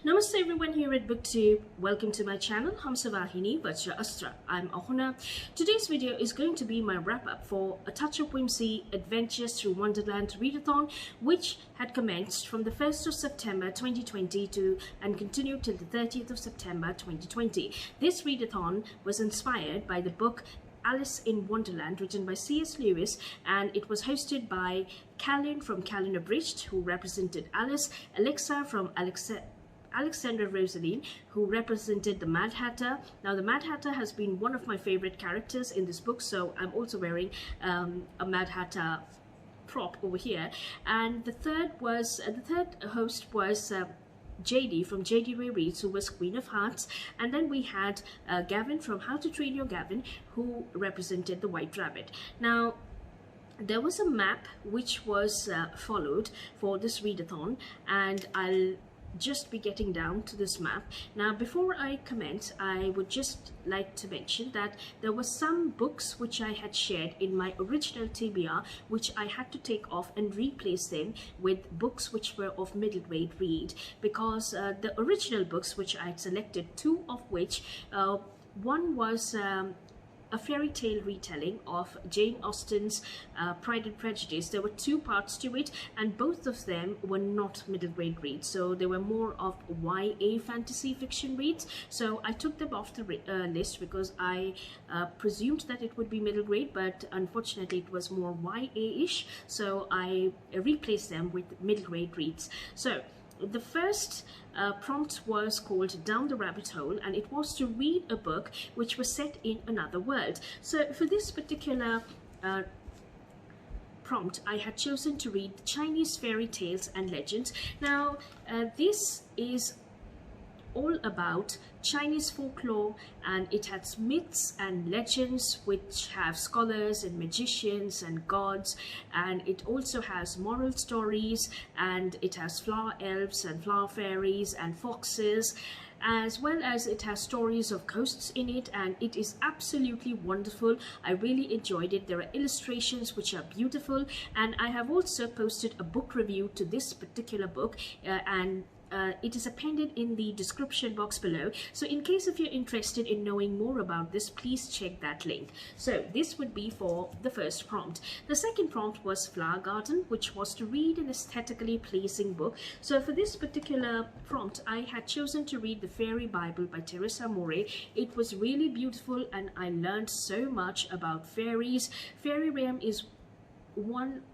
Namaste everyone here at BookTube. Welcome to my channel, Hamsavahini Vajra Astra. I'm Ahuna. Today's video is going to be my wrap-up for A Touch of Whimsy Adventures Through Wonderland Readathon, which had commenced from the 1st of September 2020 and continued till the 30th of September 2020. This readathon was inspired by the book Alice in Wonderland, written by C.S. Lewis, and it was hosted by Callan from Callan Abridged, who represented Alice, Alexa from Alexandra Rosaline, who represented the Mad Hatter. Now, the Mad Hatter has been one of my favorite characters in this book, so I'm also wearing a Mad Hatter prop over here. And the third host was JD from JD Ray Reads, who was Queen of Hearts, and then we had Gavin from How to Train Your Gavin, who represented the White Rabbit. Now, there was a map which was followed for this readathon, and I'll just be getting down to this map. Now, before I comment, I would just like to mention that there were some books which I had shared in my original TBR, which I had to take off and replace them with books which were of middle grade read, because the original books which I had selected, two of which, one was a fairy tale retelling of Jane Austen's Pride and Prejudice. There were two parts to it, and both of them were not middle grade reads, so they were more of YA fantasy fiction reads. So I took them off the list because I presumed that it would be middle grade, but unfortunately it was more YA-ish, so I replaced them with middle grade reads. So the first prompt was called Down the Rabbit Hole, and it was to read a book which was set in another world. So for this particular prompt, I had chosen to read Chinese fairy tales and legends. Now, this is all about Chinese folklore, and it has myths and legends which have scholars and magicians and gods, and it also has moral stories, and it has flower elves and flower fairies and foxes, as well as it has stories of ghosts in it, and it is absolutely wonderful. I really enjoyed it. There are illustrations which are beautiful, and I have also posted a book review to this particular book, and it is appended in the description box below. So in case if you're interested in knowing more about this, please check that link. So this would be for the first prompt. The second prompt was Flower Garden, which was to read an aesthetically pleasing book. So for this particular prompt, I had chosen to read the Fairy Bible by Teresa Moray. It was really beautiful, and I learned so much about fairies. Fairy realm is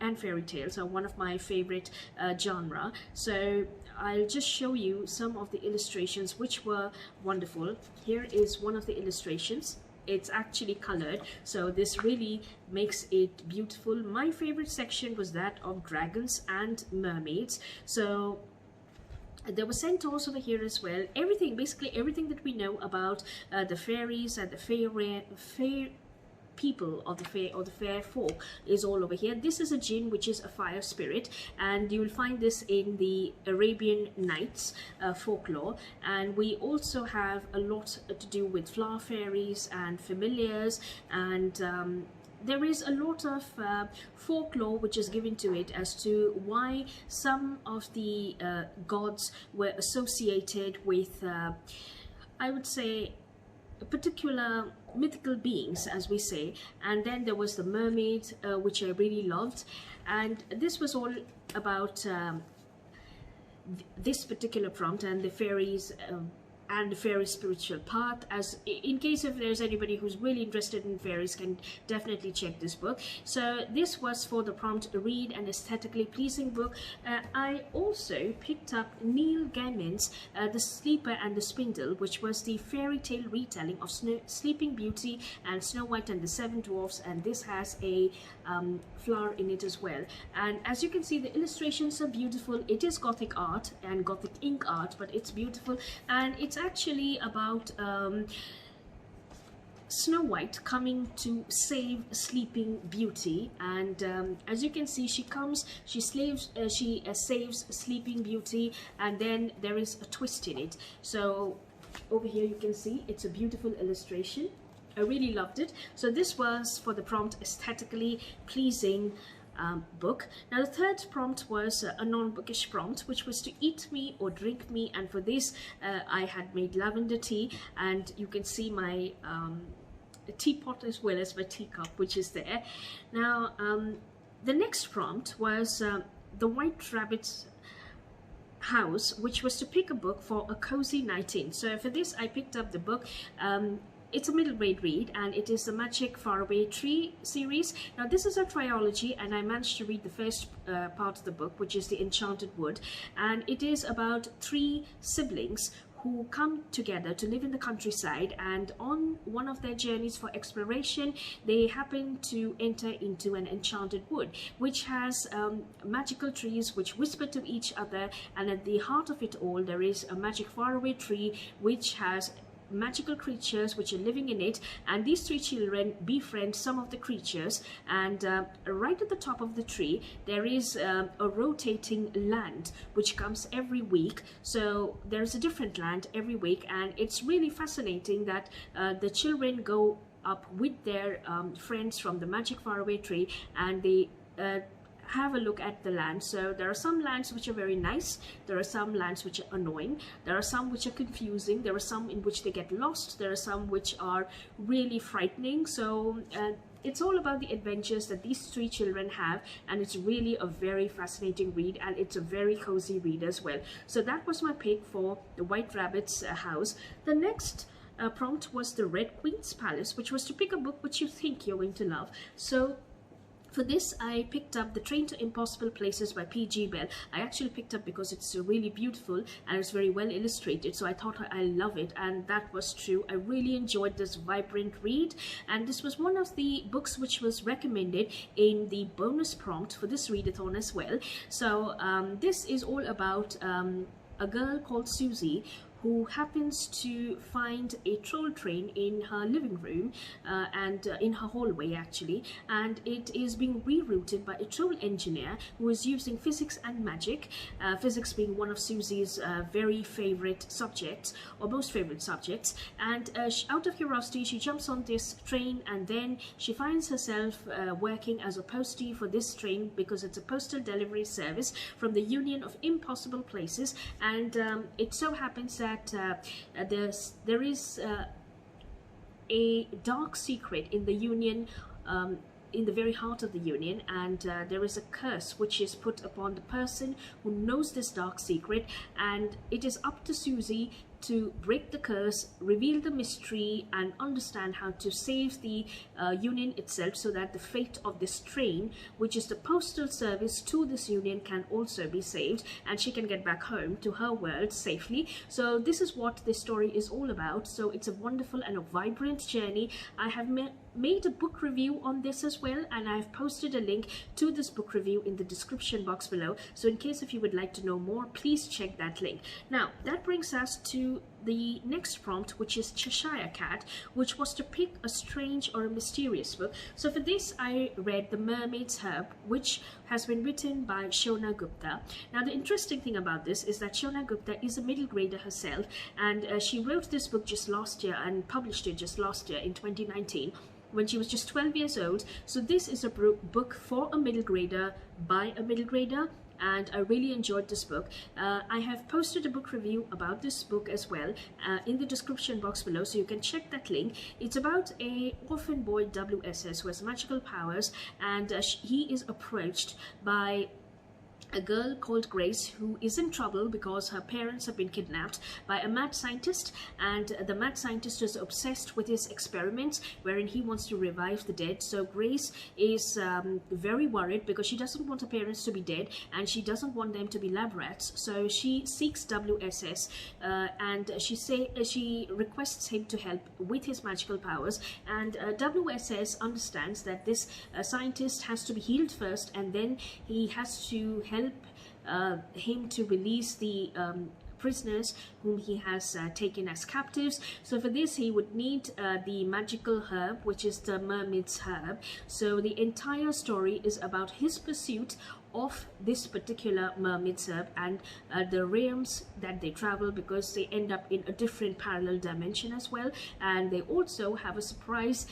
and fairy tales are one of my favorite genre. So I'll just show you some of the illustrations which were wonderful. Here is one of the illustrations. It's actually colored, so this really makes it beautiful. My favorite section was that of dragons and mermaids. So there were centaurs over here as well. Everything, basically everything that we know about the fairies and the fair people of the fair, or the fair folk, is all over here. This is a jinn, which is a fire spirit, and you will find this in the Arabian Nights folklore. And we also have a lot to do with flower fairies and familiars, and there is a lot of folklore which is given to it as to why some of the gods were associated with, I would say, particular mythical beings, as we say. And then there was the mermaid, which I really loved, and this was all about this particular prompt and the fairies and the fairy spiritual path. As in case if there's anybody who's really interested in fairies, can definitely check this book. So this was for the prompt read an aesthetically pleasing book. I also picked up Neil Gaiman's The Sleeper and the Spindle, which was the fairy tale retelling of Sleeping Beauty and Snow White and the Seven Dwarfs, and this has a flower in it as well. And as you can see, the illustrations are beautiful. It is Gothic art and Gothic ink art, but it's beautiful, and it's actually about Snow White coming to save Sleeping Beauty. And as you can see, she saves Sleeping Beauty, and then there is a twist in it. So over here you can see it's a beautiful illustration. I really loved it. So this was for the prompt aesthetically pleasing book. Now the third prompt was a non-bookish prompt, which was to eat me or drink me, and for this I had made lavender tea, and you can see my teapot as well as my teacup, which is there. Now the next prompt was the White Rabbit's house, which was to pick a book for a cozy night in. So for this I picked up the book. It's a middle grade read, and it is the Magic Faraway Tree series. Now this is a trilogy, and I managed to read the first part of the book, which is the Enchanted Wood, and it is about 3 siblings who come together to live in the countryside, and on one of their journeys for exploration they happen to enter into an enchanted wood which has magical trees which whisper to each other, and at the heart of it all there is a magic faraway tree which has magical creatures which are living in it, and these 3 children befriend some of the creatures, and right at the top of the tree there is a rotating land which comes every week. So there's a different land every week, and it's really fascinating that the children go up with their friends from the Magic Faraway Tree, and they have a look at the land. So there are some lands which are very nice, there are some lands which are annoying, there are some which are confusing, there are some in which they get lost, there are some which are really frightening. So it's all about the adventures that these 3 children have, and it's really a very fascinating read, and it's a very cozy read as well. So that was my pick for the White Rabbit's house. The next prompt was the Red Queen's Palace, which was to pick a book which you think you're going to love. So for this I picked up The Train to Impossible Places by P.G. Bell. I actually picked up because it's really beautiful and it's very well illustrated, so I thought I love it, and that was true. I really enjoyed this vibrant read, and this was one of the books which was recommended in the bonus prompt for this readathon as well. So this is all about a girl called Susie who happens to find a troll train in her living room and in her hallway actually, and it is being rerouted by a troll engineer who is using physics and magic, physics being one of Susie's very favorite subjects, or most favorite subjects, and out of curiosity she jumps on this train, and then she finds herself working as a postie for this train because it's a postal delivery service from the Union of Impossible Places, and it so happens that there is a dark secret in the Union, in the very heart of the Union, and there is a curse which is put upon the person who knows this dark secret, and it is up to Susie to break the curse, reveal the mystery, and understand how to save the Union itself, so that the fate of this train, which is the postal service to this Union, can also be saved, and she can get back home to her world safely. So this is what this story is all about. So it's a wonderful and a vibrant journey. I have made a book review on this as well, and I've posted a link to this book review in the description box below, so in case if you would like to know more, please check that link. Now that brings us to the next prompt, which is Cheshire Cat, which was to pick a strange or a mysterious book. So for this I read The Mermaid's Herb, which has been written by Shona Gupta. Now the interesting thing about this is that Shona Gupta is a middle grader herself, and she wrote this book just last year and published it just last year in 2019 when she was just 12 years old. So this is a book for a middle grader by a middle grader, and I really enjoyed this book. I have posted a book review about this book as well in the description box below, so you can check that link. It's about a orphan boy, WSS, who has magical powers, and he is approached by a girl called Grace who is in trouble because her parents have been kidnapped by a mad scientist, and the mad scientist is obsessed with his experiments wherein he wants to revive the dead. So Grace is very worried because she doesn't want her parents to be dead, and she doesn't want them to be lab rats. So she seeks WSS and she requests him to help with his magical powers, and WSS understands that this scientist has to be healed first, and then he has to help him to release the prisoners whom he has taken as captives. So for this he would need the magical herb, which is the Mermaid's Herb. So the entire story is about his pursuit of this particular Mermaid's Herb and the realms that they travel, because they end up in a different parallel dimension as well, and they also have a surprise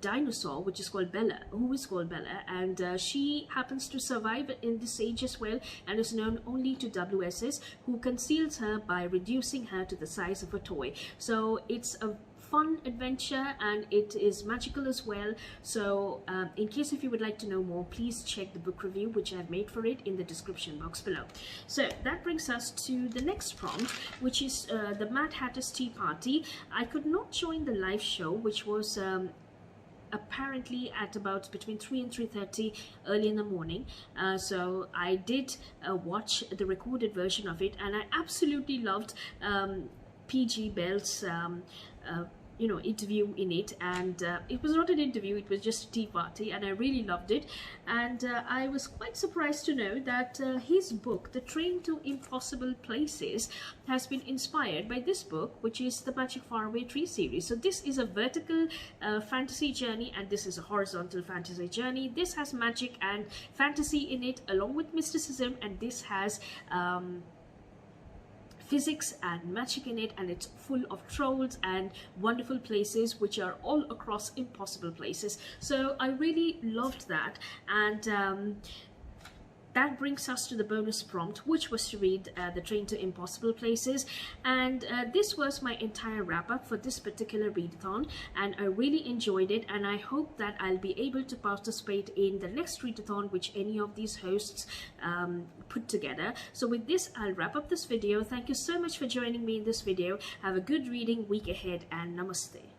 dinosaur which is called Bella, who is called Bella, and she happens to survive in this age as well, and is known only to WSS, who conceals her by reducing her to the size of a toy. So it's a fun adventure and it is magical as well. So in case if you would like to know more, please check the book review which I've made for it in the description box below. So that brings us to the next prompt, which is the Mad Hatter's Tea Party. I could not join the live show, which was apparently at about between 3 and 3:30 early in the morning, so I did watch the recorded version of it, and I absolutely loved PG Bell's interview in it. And it was not an interview, it was just a tea party, and I really loved it. And I was quite surprised to know that his book, The Train to Impossible Places, has been inspired by this book, which is the Magic Faraway Tree series. So this is a vertical fantasy journey, and this is a horizontal fantasy journey. This has magic and fantasy in it along with mysticism, and this has physics and magic in it, and it's full of trolls and wonderful places which are all across impossible places. So I really loved that. And that brings us to the bonus prompt, which was to read The Train to Impossible Places. And this was my entire wrap up for this particular readathon, and I really enjoyed it, and I hope that I'll be able to participate in the next readathon which any of these hosts put together. So with this, I'll wrap up this video. Thank you so much for joining me in this video. Have a good reading week ahead, and namaste.